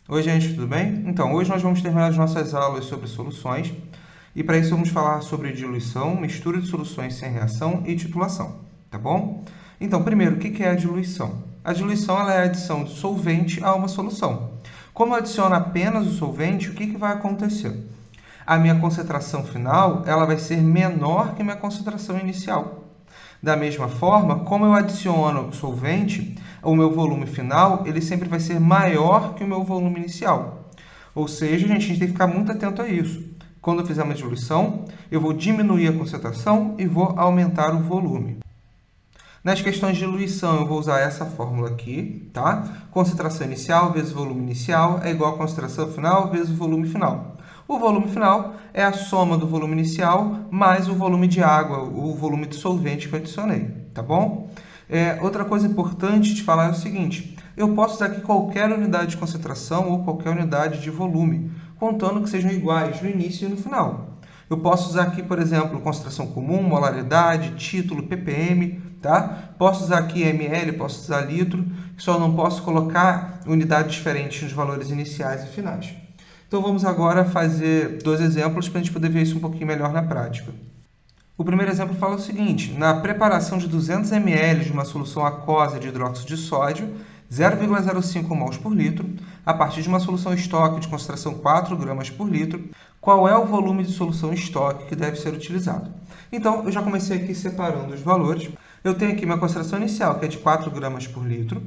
Oi, gente, tudo bem? Então, hoje nós vamos terminar as nossas aulas sobre soluções e para isso vamos falar sobre diluição, mistura de soluções sem reação e titulação, tá bom? Então, primeiro, o que é a diluição? A diluição ela é a adição de solvente a uma solução. Como eu adiciono apenas o solvente, o que vai acontecer? A minha concentração final ela vai ser menor que a minha concentração inicial. Da mesma forma, como eu adiciono solvente, o meu volume final ele sempre vai ser maior que o meu volume inicial. Ou seja, a gente tem que ficar muito atento a isso. Quando eu fizer uma diluição, eu vou diminuir a concentração e vou aumentar o volume. Nas questões de diluição, eu vou usar essa fórmula aqui, tá? Concentração inicial vezes volume inicial é igual a concentração final vezes o volume final. O volume final é a soma do volume inicial mais o volume de água, o volume de solvente que eu adicionei, tá bom? Outra coisa importante de falar é o seguinte: eu posso usar aqui qualquer unidade de concentração ou qualquer unidade de volume, contando que sejam iguais no início e no final. Eu posso usar aqui, por exemplo, concentração comum, molaridade, título, ppm, tá? Posso usar aqui ml, posso usar litro, só não posso colocar unidades diferentes nos valores iniciais e finais. Então vamos agora fazer dois exemplos para a gente poder ver isso um pouquinho melhor na prática. O primeiro exemplo fala o seguinte: na preparação de 200 ml de uma solução aquosa de hidróxido de sódio, 0,05 mols por litro, a partir de uma solução estoque de concentração 4 gramas por litro, qual é o volume de solução estoque que deve ser utilizado? Então, eu já comecei aqui separando os valores. Eu tenho aqui minha concentração inicial, que é de 4 gramas por litro.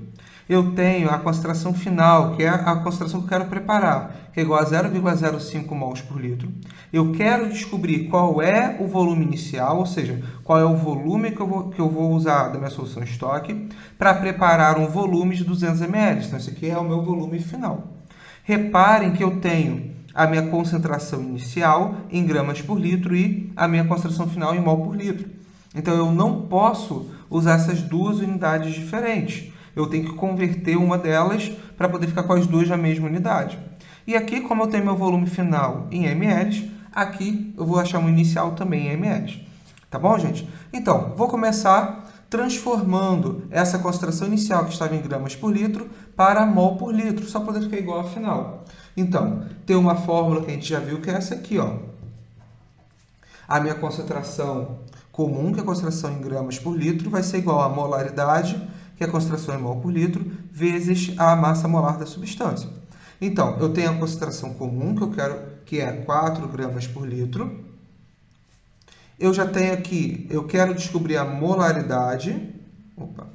Eu tenho a concentração final, que é a concentração que eu quero preparar, que é igual a 0,05 mols por litro. Eu quero descobrir qual é o volume inicial, ou seja, qual é o volume que eu vou usar da minha solução estoque para preparar um volume de 200 ml. Então, esse aqui é o meu volume final. Reparem que eu tenho a minha concentração inicial em gramas por litro e a minha concentração final em mol por litro. Então, eu não posso usar essas duas unidades diferentes. Eu tenho que converter uma delas para poder ficar com as duas na mesma unidade. E aqui, como eu tenho meu volume final em ml, aqui eu vou achar um inicial também em ml. Tá bom, gente? Então, vou começar transformando essa concentração inicial que estava em gramas por litro para mol por litro, só para poder ficar igual ao final. Então, tem uma fórmula que a gente já viu que é essa aqui, ó. A minha concentração comum, que é a concentração em gramas por litro, vai ser igual à molaridade, que é a concentração em mol por litro, vezes a massa molar da substância. Então, eu tenho a concentração comum, que eu quero que é 4 gramas por litro. Eu já tenho aqui, eu quero descobrir a molaridade. Opa,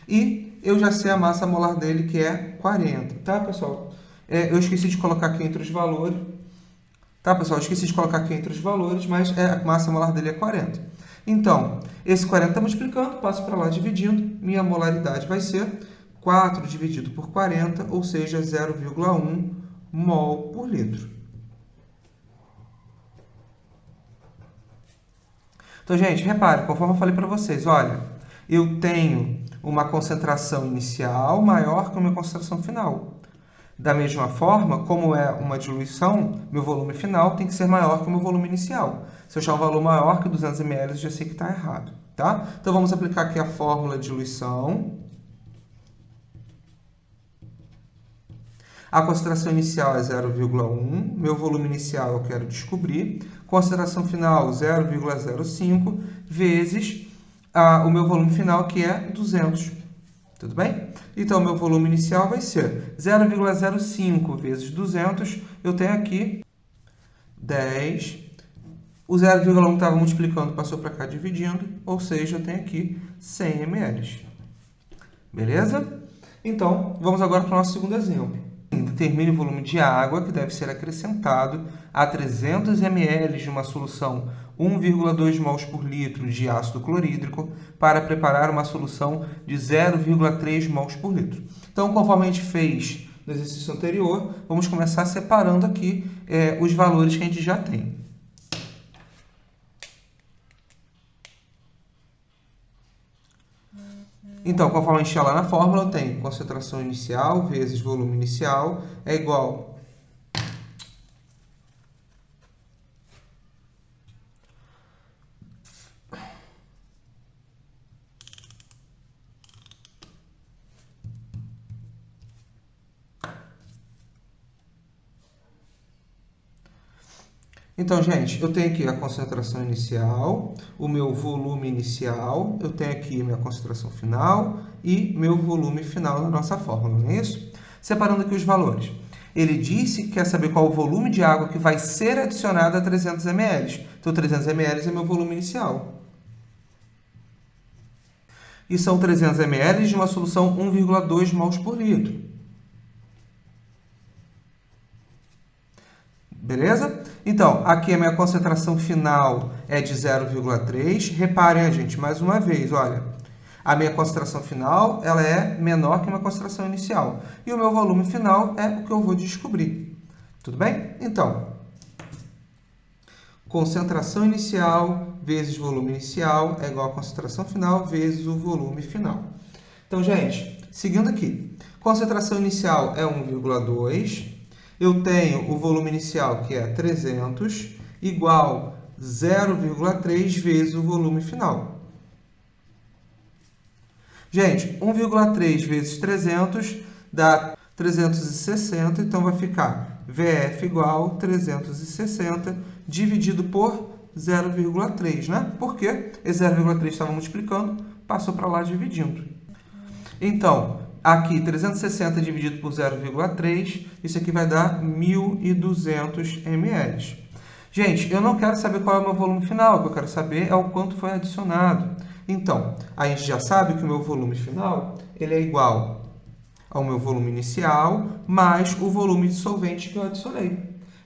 e eu já sei a massa molar dele, que é 40, tá, pessoal? Eu esqueci de colocar aqui entre os valores. Tá, pessoal? Eu esqueci de colocar aqui entre os valores, mas a massa molar dele é 40. Então, esse 40 está multiplicando, passo para lá dividindo. Minha molaridade vai ser 4 dividido por 40, ou seja, 0,1 mol por litro. Então, gente, repare, conforme eu falei para vocês, olha, eu tenho uma concentração inicial maior que a minha concentração final. Da mesma forma, como é uma diluição, meu volume final tem que ser maior que o meu volume inicial. Se eu achar um valor maior que 200 ml, eu já sei que está errado, tá? Então, vamos aplicar aqui a fórmula de diluição. A concentração inicial é 0,1, meu volume inicial eu quero descobrir, concentração final 0,05 vezes o meu volume final, que é 200. Tudo bem? Então, meu volume inicial vai ser 0,05 vezes 200. Eu tenho aqui 10. O 0,1 estava multiplicando, passou para cá dividindo, ou seja, eu tenho aqui 100 ml. Beleza? Então, vamos agora para o nosso segundo exemplo. Determine o volume de água que deve ser acrescentado a 300 ml de uma solução 1,2 mols por litro de ácido clorídrico para preparar uma solução de 0,3 mols por litro. Então, conforme a gente fez no exercício anterior, vamos começar separando aqui os valores que a gente já tem. Então, conforme a gente está lá na fórmula, eu tenho concentração inicial vezes volume inicial é igual Então, gente, eu tenho aqui a concentração inicial, o meu volume inicial, eu tenho aqui minha concentração final e meu volume final na nossa fórmula, não é isso? Separando aqui os valores. Ele disse que quer saber qual o volume de água que vai ser adicionado a 300 ml. Então, 300 ml é meu volume inicial. E são 300 ml de uma solução 1,2 mols por litro. Beleza? Então, aqui a minha concentração final é de 0,3. Reparem, gente, mais uma vez, olha. A minha concentração final ela é menor que a minha concentração inicial. E o meu volume final é o que eu vou descobrir. Tudo bem? Então, concentração inicial vezes volume inicial é igual a concentração final vezes o volume final. Então, gente, seguindo aqui. Concentração inicial é 1,2. Eu tenho o volume inicial, que é 300, igual 0,3 vezes o volume final. Gente, 1,3 vezes 300 dá 360, então vai ficar VF igual 360 dividido por 0,3, né? Porque esse 0,3 estava multiplicando, passou para lá dividindo. Então, aqui 360 dividido por 0,3, isso aqui vai dar 1.200 ml. Gente, eu não quero saber qual é o meu volume final, o que eu quero saber é o quanto foi adicionado. Então, a gente já sabe que o meu volume final ele é igual ao meu volume inicial mais o volume de solvente que eu adicionei.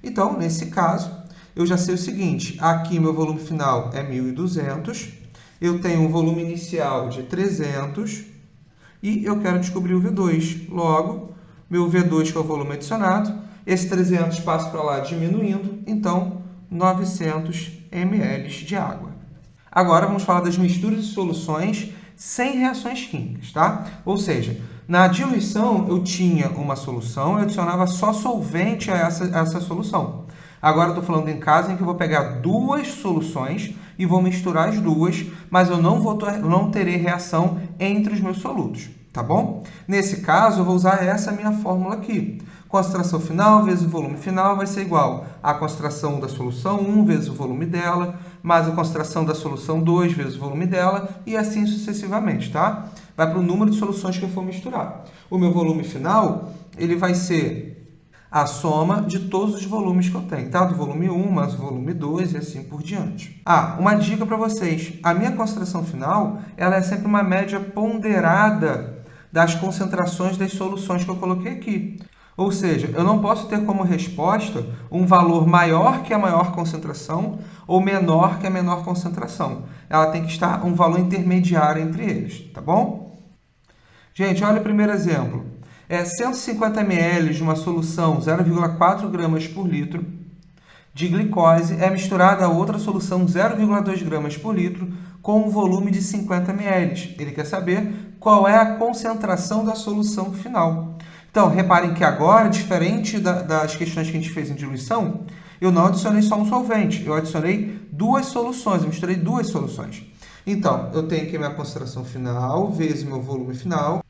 Então, nesse caso, eu já sei o seguinte, aqui meu volume final é 1.200, eu tenho um volume inicial de 300 e eu quero descobrir o V2. Logo, meu V2, que é o volume adicionado, esse 300 passa para lá diminuindo, então 900 ml de água. Agora vamos falar das misturas de soluções sem reações químicas, tá? Ou seja, na diluição eu tinha uma solução, eu adicionava só solvente a essa solução. Agora eu estou falando em caso em que eu vou pegar duas soluções e vou misturar as duas, mas eu não terei reação entre os meus solutos, tá bom? Nesse caso, eu vou usar essa minha fórmula aqui. Concentração final vezes o volume final vai ser igual à concentração da solução 1 vezes o volume dela, mais a concentração da solução 2 vezes o volume dela, e assim sucessivamente, tá? Vai para o número de soluções que eu for misturar. O meu volume final, ele vai ser a soma de todos os volumes que eu tenho, tá? Do volume 1 mais o volume 2 e assim por diante. Ah, uma dica para vocês. A minha concentração final, ela é sempre uma média ponderada das concentrações das soluções que eu coloquei aqui. Ou seja, eu não posso ter como resposta um valor maior que a maior concentração ou menor que a menor concentração. Ela tem que estar um valor intermediário entre eles, tá bom? Gente, olha o primeiro exemplo. 150 ml de uma solução 0,4 gramas por litro de glicose é misturada a outra solução 0,2 gramas por litro com um volume de 50 ml. Ele quer saber qual é a concentração da solução final. Então, reparem que agora, diferente das questões que a gente fez em diluição, eu não adicionei só um solvente, eu adicionei duas soluções, eu misturei duas soluções. Então, eu tenho aqui a minha concentração final vezes meu volume final.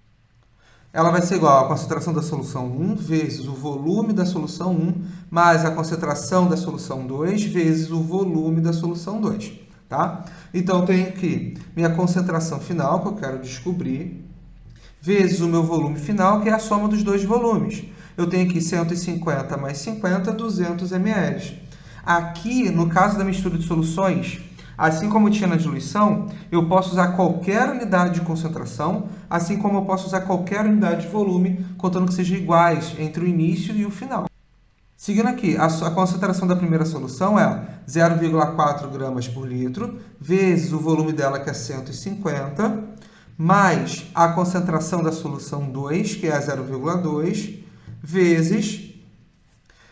Ela vai ser igual à concentração da solução 1 vezes o volume da solução 1 mais a concentração da solução 2 vezes o volume da solução 2. Tá? Então, eu tenho aqui minha concentração final, que eu quero descobrir, vezes o meu volume final, que é a soma dos dois volumes. Eu tenho aqui 150 mais 50, 200 ml. Aqui, no caso da mistura de soluções, assim como tinha na diluição, eu posso usar qualquer unidade de concentração, assim como eu posso usar qualquer unidade de volume, contando que sejam iguais entre o início e o final. Seguindo aqui, a concentração da primeira solução é 0,4 gramas por litro, vezes o volume dela, que é 150, mais a concentração da solução 2, que é 0,2, vezes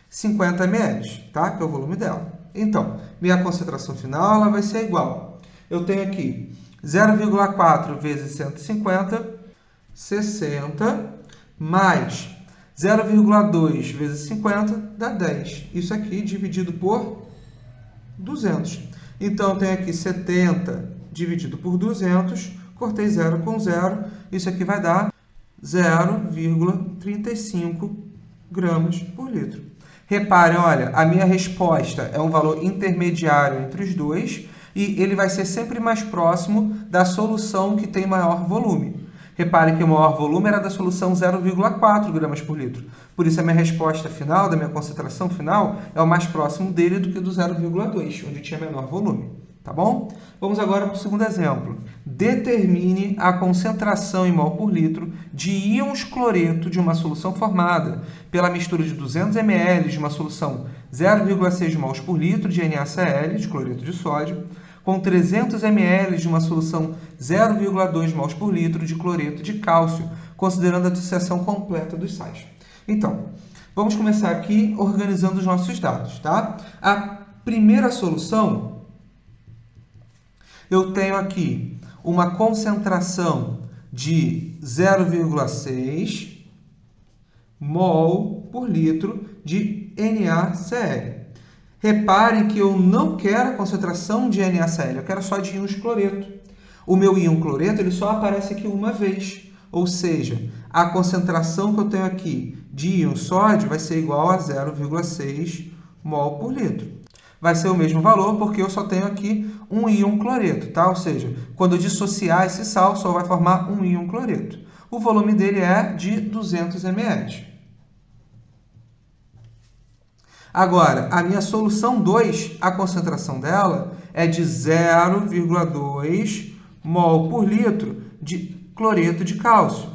50 ml, tá? Que é o volume dela. Então, minha concentração final ela vai ser igual. Eu tenho aqui 0,4 vezes 150, 60, mais 0,2 vezes 50 dá 10. Isso aqui dividido por 200. Então, eu tenho aqui 70 dividido por 200, cortei 0 com 0, isso aqui vai dar 0,35 gramas por litro. Reparem, olha, a minha resposta é um valor intermediário entre os dois e ele vai ser sempre mais próximo da solução que tem maior volume. Reparem que o maior volume era da solução 0,4 gramas por litro. Por isso, a minha resposta final, da minha concentração final, é o mais próximo dele do que do 0,2, onde tinha menor volume. Tá bom? Vamos agora para o segundo exemplo. Determine a concentração em mol por litro de íons cloreto de uma solução formada pela mistura de 200 ml de uma solução 0,6 mols por litro de NaCl, de cloreto de sódio, com 300 ml de uma solução 0,2 mols por litro de cloreto de cálcio, considerando a dissociação completa dos sais. Então, vamos começar aqui organizando os nossos dados, tá? A primeira solução, eu tenho aqui uma concentração de 0,6 mol por litro de NaCl. Reparem que eu não quero a concentração de NaCl, eu quero só de íons cloreto. O meu íon cloreto ele só aparece aqui uma vez, ou seja, a concentração que eu tenho aqui de íon sódio vai ser igual a 0,6 mol por litro. Vai ser o mesmo valor porque eu só tenho aqui um íon cloreto, tá? Ou seja, quando eu dissociar esse sal, só vai formar um íon cloreto. O volume dele é de 200 ml. Agora, a minha solução 2, a concentração dela é de 0,2 mol por litro de cloreto de cálcio.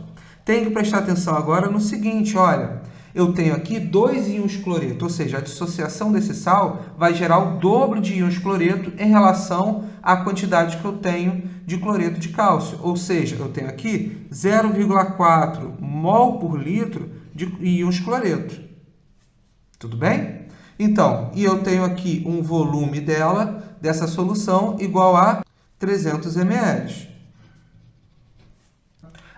Tem que prestar atenção agora no seguinte, olha, eu tenho aqui 2 íons cloreto, ou seja, a dissociação desse sal vai gerar o dobro de íons cloreto em relação à quantidade que eu tenho de cloreto de cálcio. Ou seja, eu tenho aqui 0,4 mol por litro de íons cloreto. Tudo bem? Então, e eu tenho aqui um volume dessa solução, igual a 300 ml.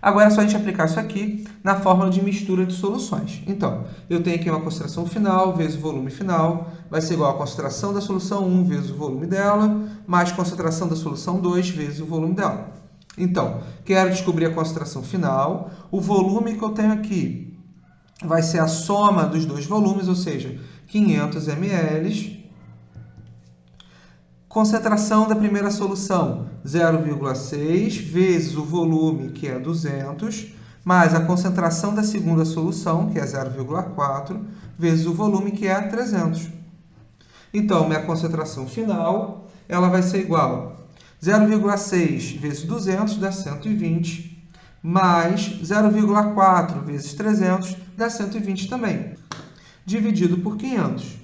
Agora é só a gente aplicar isso aqui na fórmula de mistura de soluções. Então, eu tenho aqui uma concentração final vezes o volume final, vai ser igual a concentração da solução 1 vezes o volume dela, mais concentração da solução 2 vezes o volume dela. Então, quero descobrir a concentração final, o volume que eu tenho aqui vai ser a soma dos dois volumes, ou seja, 500 ml. Concentração da primeira solução, 0,6 vezes o volume, que é 200, mais a concentração da segunda solução, que é 0,4, vezes o volume, que é 300. Então, minha concentração final ela vai ser igual a 0,6 vezes 200 dá 120, mais 0,4 vezes 300 dá 120 também, dividido por 500.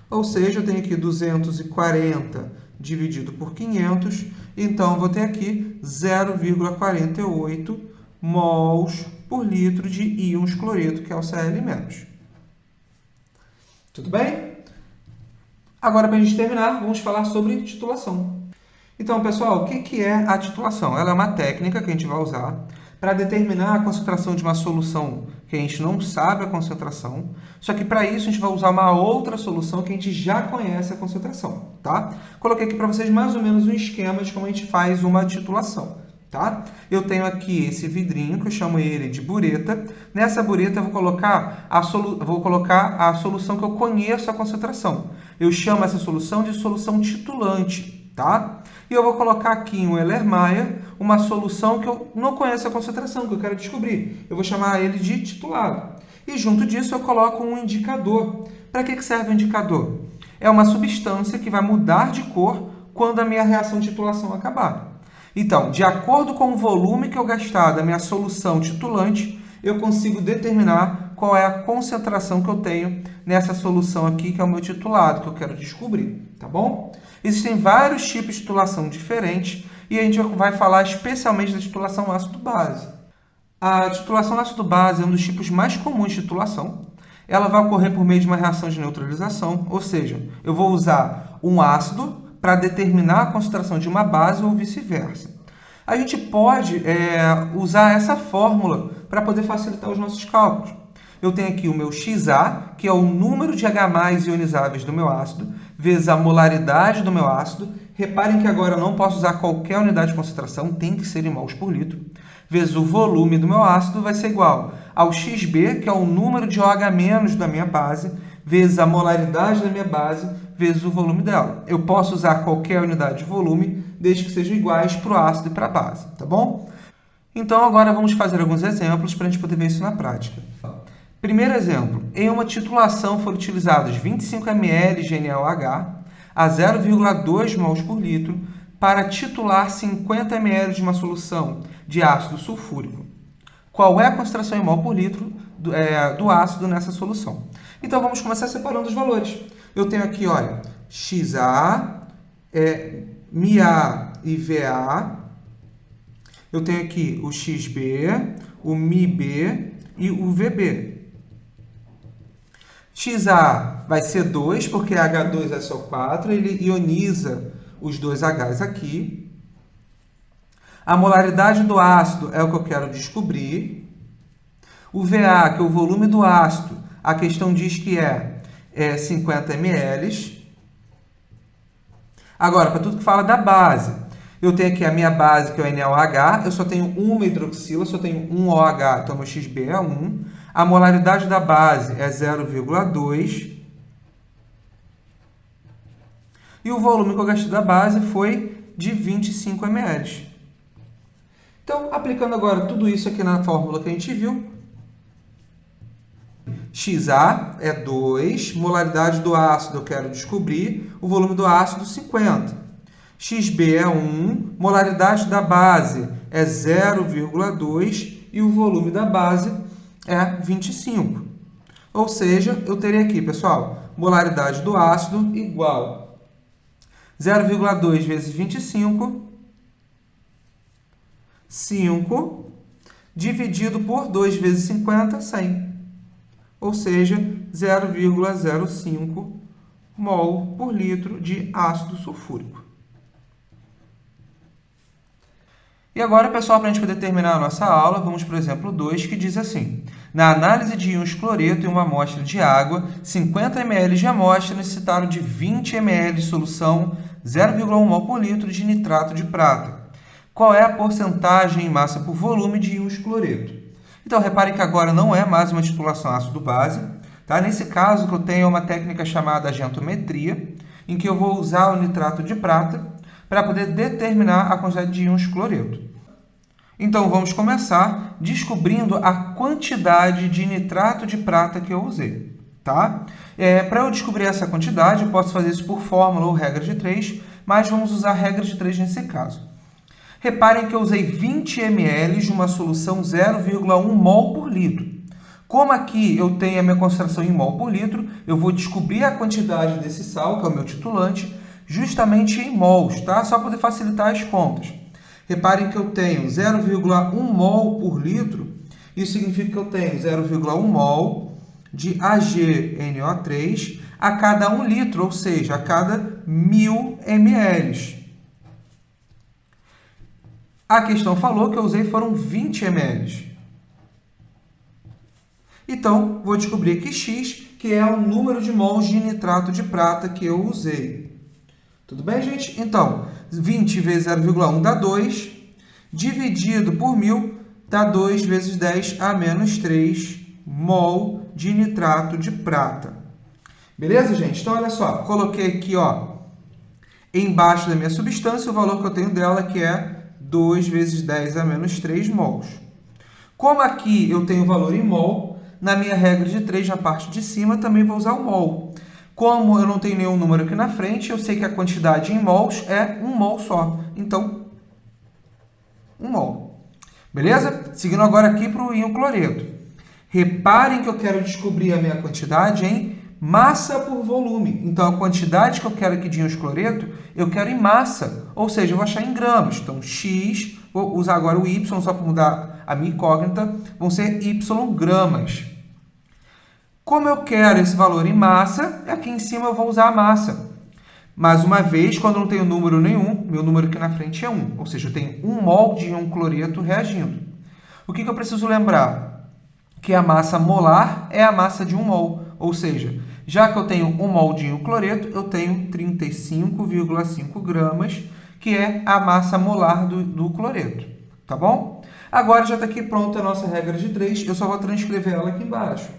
Ou seja, eu tenho aqui 240 dividido por 500, então eu vou ter aqui 0,48 mols por litro de íons cloreto, que é o Cl-. Tudo bem? Agora, para a gente terminar, vamos falar sobre titulação. Então, pessoal, o que é a titulação? Ela é uma técnica que a gente vai usar para determinar a concentração de uma solução que a gente não sabe a concentração, só que para isso a gente vai usar uma outra solução que a gente já conhece a concentração, tá? Coloquei aqui para vocês mais ou menos um esquema de como a gente faz uma titulação, tá? Eu tenho aqui esse vidrinho que eu chamo ele de bureta. Nessa bureta eu vou colocar a solução que eu conheço a concentração. Eu chamo essa solução de solução titulante, tá? E eu vou colocar aqui em um Erlenmeyer uma solução que eu não conheço a concentração, que eu quero descobrir. Eu vou chamar ele de titulado. E junto disso eu coloco um indicador. Para que serve o indicador? É uma substância que vai mudar de cor quando a minha reação de titulação acabar. Então, de acordo com o volume que eu gastar da minha solução titulante, eu consigo determinar qual é a concentração que eu tenho nessa solução aqui, que é o meu titulado, que eu quero descobrir, tá bom? Existem vários tipos de titulação diferentes e a gente vai falar especialmente da titulação ácido-base. A titulação ácido-base é um dos tipos mais comuns de titulação. Ela vai ocorrer por meio de uma reação de neutralização, ou seja, eu vou usar um ácido para determinar a concentração de uma base ou vice-versa. A gente pode usar essa fórmula para poder facilitar os nossos cálculos. Eu tenho aqui o meu XA, que é o número de H+ ionizáveis do meu ácido, vezes a molaridade do meu ácido. Reparem que agora eu não posso usar qualquer unidade de concentração, tem que ser em mols por litro. Vezes o volume do meu ácido vai ser igual ao XB, que é o número de OH- da minha base, vezes a molaridade da minha base, vezes o volume dela. Eu posso usar qualquer unidade de volume, desde que sejam iguais para o ácido e para a base, tá bom? Então, agora vamos fazer alguns exemplos para a gente poder ver isso na prática. Primeiro exemplo, em uma titulação foram utilizados 25 ml de NaOH a 0,2 mols por litro para titular 50 ml de uma solução de ácido sulfúrico. Qual é a concentração em mol por litro do ácido nessa solução? Então, vamos começar separando os valores. Eu tenho aqui, olha, XA, MA e VA. Eu tenho aqui o XB, o MIB e o VB. XA vai ser 2, porque H2SO4, ele ioniza os dois Hs aqui. A molaridade do ácido é o que eu quero descobrir. O VA, que é o volume do ácido, a questão diz que é 50 ml. Agora, para tudo que fala da base, eu tenho aqui a minha base, que é o NaOH, eu só tenho uma hidroxila, só tenho um OH, então meu XB é 1. A molaridade da base é 0,2. E o volume que eu gastei da base foi de 25 ml. Então, aplicando agora tudo isso aqui na fórmula que a gente viu, XA é 2, molaridade do ácido eu quero descobrir, o volume do ácido 50. XB é 1, molaridade da base é 0,2 e o volume da base é 25. Ou seja, eu teria aqui, pessoal, molaridade do ácido igual 0,2 vezes 25, 5, dividido por 2 vezes 50, 100. Ou seja, 0,05 mol por litro de ácido sulfúrico. E agora, pessoal, para a gente poder terminar a nossa aula, vamos para o exemplo 2, que diz assim: na análise de íons cloreto em uma amostra de água, 50 ml de amostra necessitaram de 20 ml de solução 0,1 mol por litro de nitrato de prata. Qual é a porcentagem em massa por volume de íons cloreto? Então, reparem que agora não é mais uma titulação ácido-base. Tá? Nesse caso, o que eu tenho é uma técnica chamada agentometria, em que eu vou usar o nitrato de prata para poder determinar a quantidade de íons cloreto. Então, vamos começar descobrindo a quantidade de nitrato de prata que eu usei. Tá? Para eu descobrir essa quantidade, eu posso fazer isso por fórmula ou regra de 3, mas vamos usar a regra de 3 nesse caso. Reparem que eu usei 20 ml de uma solução 0,1 mol por litro. Como aqui eu tenho a minha concentração em mol por litro, eu vou descobrir a quantidade desse sal, que é o meu titulante, justamente em mols, tá? Só para poder facilitar as contas. Reparem que eu tenho 0,1 mol por litro, isso significa que eu tenho 0,1 mol de AgNO3 a cada 1 litro, ou seja, a cada 1000 ml. A questão falou que eu usei foram 20 ml. Então, vou descobrir que X, que é o número de mols de nitrato de prata que eu usei. Tudo bem, gente? Então, 20 vezes 0,1 dá 2, dividido por 1000 dá 2 vezes 10 a menos 3 mol de nitrato de prata. Beleza, gente? Então, olha só, coloquei aqui, ó, embaixo da minha substância o valor que eu tenho dela, que é 2 vezes 10 a menos 3 mols. Como aqui eu tenho o valor em mol, na minha regra de 3, na parte de cima, também vou usar o mol. Como eu não tenho nenhum número aqui na frente, eu sei que a quantidade em mols é 1 mol só. Então, 1 mol. Beleza? Seguindo agora aqui para o íon cloreto. Reparem que eu quero descobrir a minha quantidade em massa por volume. Então, a quantidade que eu quero aqui de íons cloreto, eu quero em massa. Ou seja, eu vou achar em gramas. Então, X, vou usar agora o Y só para mudar a minha incógnita, vão ser Y gramas. Como eu quero esse valor em massa, aqui em cima eu vou usar a massa. Mais uma vez, quando eu não tenho número nenhum, meu número aqui na frente é 1. Ou seja, eu tenho 1 mol de íon cloreto reagindo. O que eu preciso lembrar? Que a massa molar é a massa de 1 mol. Ou seja, já que eu tenho 1 mol de íon cloreto, eu tenho 35,5 gramas, que é a massa molar do cloreto. Tá bom? Agora já está aqui pronta a nossa regra de 3, eu só vou transcrever ela aqui embaixo.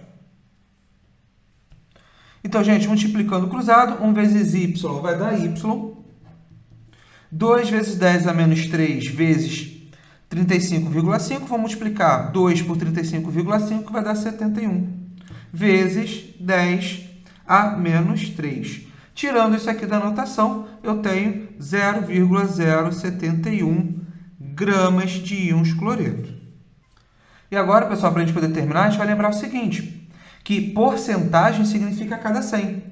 Então, gente, multiplicando cruzado, 1 vezes y vai dar y. 2 vezes 10 a menos 3 vezes 35,5. Vou multiplicar 2 por 35,5, vai dar 71. Vezes 10 a menos 3. Tirando isso aqui da notação, eu tenho 0,071 gramas de íons cloreto. E agora, pessoal, para a gente poder terminar, a gente vai lembrar o seguinte, que porcentagem significa cada 100.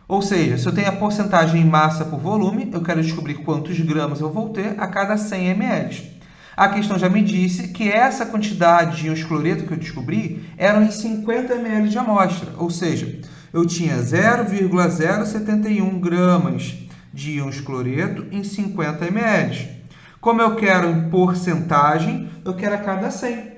Ou seja, se eu tenho a porcentagem em massa por volume, eu quero descobrir quantos gramas eu vou ter a cada 100 ml. A questão já me disse que essa quantidade de íons cloreto que eu descobri eram em 50 ml de amostra. Ou seja, eu tinha 0,071 gramas de íons cloreto em 50 ml. Como eu quero em porcentagem, eu quero a cada 100.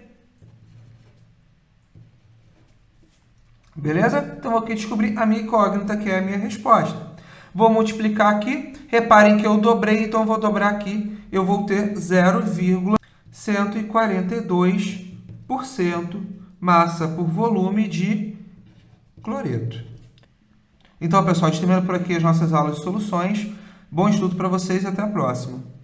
Beleza? Então, eu vou aqui descobrir a minha incógnita, que é a minha resposta. Vou multiplicar aqui. Reparem que eu dobrei, então eu vou dobrar aqui. Eu vou ter 0,142% massa por volume de cloreto. Então, pessoal, a gente termina por aqui as nossas aulas de soluções. Bom estudo para vocês e até a próxima.